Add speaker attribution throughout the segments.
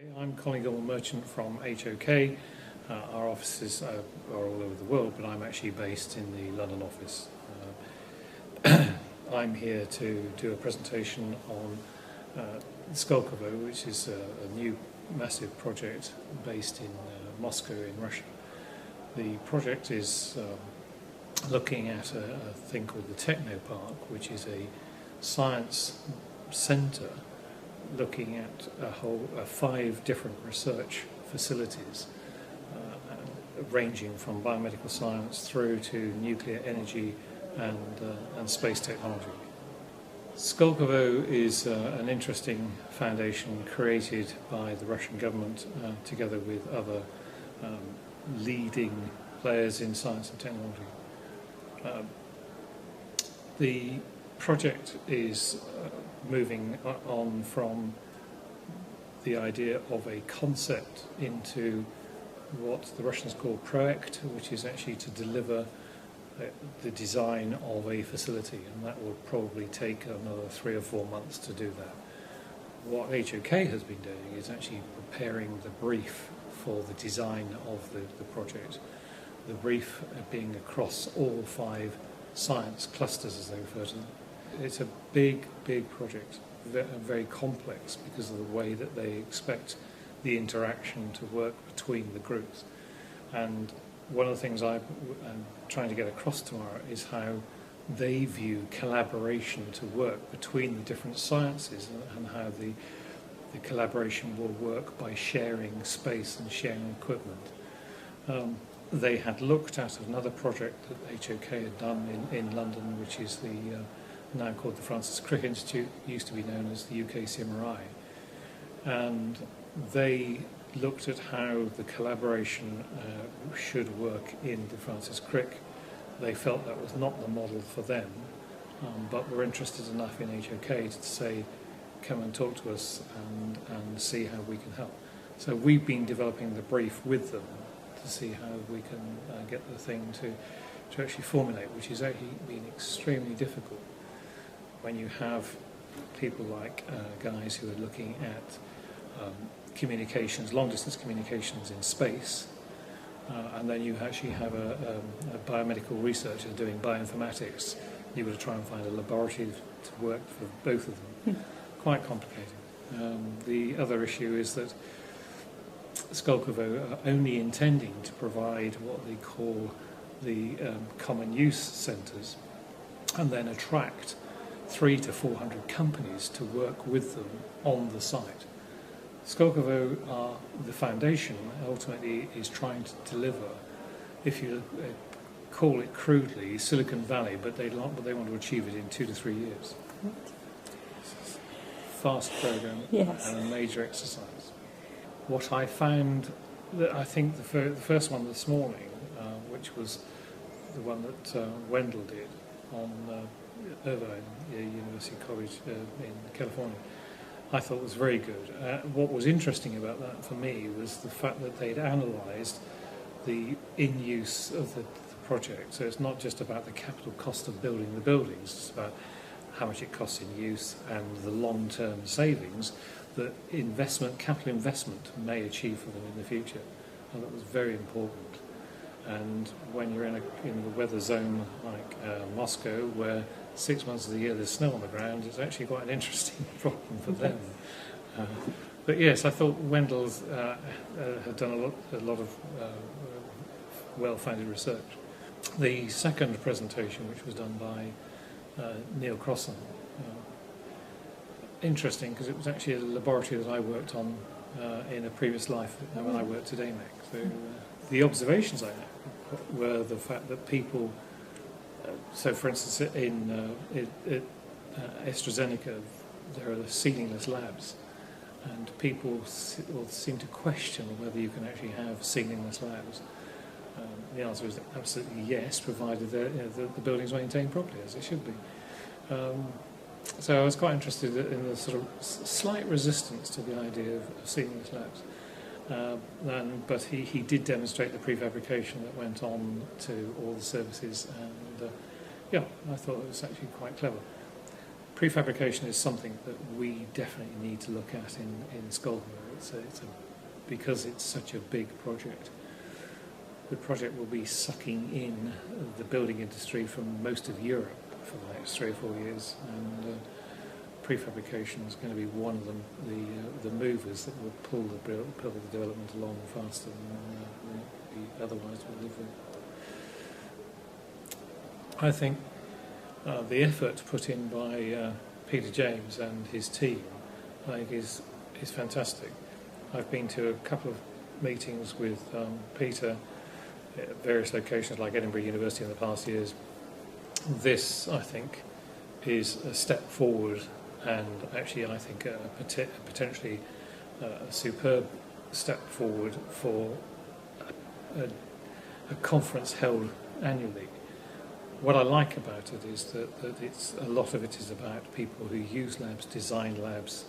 Speaker 1: I'm Colin merchant from HOK. Our offices are all over the world, but I'm actually based in the London office. I'm here to do a presentation on Skolkovo, which is a new massive project based in Moscow in Russia. The project is looking at a thing called the Technopark, which is a science centre looking at 5 different research facilities ranging from biomedical science through to nuclear energy and space technology. Skolkovo is an interesting foundation created by the Russian government together with other leading players in science and technology. The project is moving on from the idea of a concept into what the Russians call project, which is actually to deliver the design of a facility, and that will probably take another 3 or 4 months to do that. What HOK has been doing is actually preparing the brief for the design of the project. The brief being across all 5 science clusters, as they refer to them. It's a big project, very complex because of the way that they expect the interaction to work between the groups. And one of the things I'm trying to get across tomorrow is how they view collaboration to work between the different sciences and how the collaboration will work by sharing space and sharing equipment. They had looked at another project that HOK had done in London, which is now called the Francis Crick Institute, used to be known as the UK CMRI. And they looked at how the collaboration should work in the Francis Crick. They felt that was not the model for them, but were interested enough in HOK to say, come and talk to us and see how we can help. So we've been developing the brief with them to see how we can get the thing to actually formulate, which has actually been extremely difficult when you have people like guys who are looking at communications, long-distance communications in space, and then you actually have a biomedical researcher doing bioinformatics. You've got to try and find a laboratory to work for both of them. Quite complicated. The other issue is that Skolkovo are only intending to provide what they call the common use centres, and then attract 300 to 400 companies to work with them on the site. Skolkovo are the foundation, ultimately is trying to deliver, if you call it crudely, Silicon Valley, but they want to achieve it in 2 to 3 years. Fast program. Yes. And a major exercise. What I found, I think the first one this morning, which was the one that Wendell did on Irvine University College in California, I thought was very good. What was interesting about that for me was the fact that they'd analysed the in-use of the project. So it's not just about the capital cost of building the buildings, it's about how much it costs in use and the long-term savings that capital investment may achieve for them in the future. And that was very important. And when you're in the weather zone like Moscow, where 6 months of the year there's snow on the ground, it's actually quite an interesting problem for them. But yes, I thought Wendell's had done a lot of well-founded research. The second presentation, which was done by Neil Crossan, interesting because it was actually a laboratory that I worked on in a previous life when I worked at AMEC. So the observations I had were the fact that people, so for instance in AstraZeneca there are ceilingless labs, and people seem to question whether you can actually have ceilingless labs. The answer is absolutely yes, provided the buildings are maintained properly, as they should be. So I was quite interested in the sort of slight resistance to the idea of ceilingless labs. But he did demonstrate the prefabrication that went on to all the services, and I thought it was actually quite clever. prefabrication is something that we definitely need to look at in Scotland. Because it's such a big project. The project will be sucking in the building industry from most of Europe for the next 3 or 4 years, and prefabrication is going to be one of them, the movers that will pull the development along faster than we otherwise would live with. I think the effort put in by Peter James and his team, I think, is fantastic. I've been to a couple of meetings with Peter at various locations like Edinburgh University in the past years. This, I think, is a step forward, and actually I think a potentially superb step forward for a conference held annually. What I like about it is that a lot of it is about people who use labs, design labs,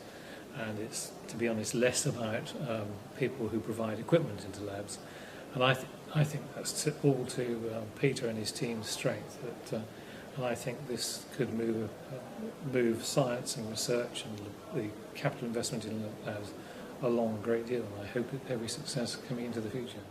Speaker 1: and it's, to be honest, less about people who provide equipment into labs. And I think that's all to Peter and his team's strength. And I think this could move science and research and the capital investment in labs along a great deal. And I hope every success coming into the future.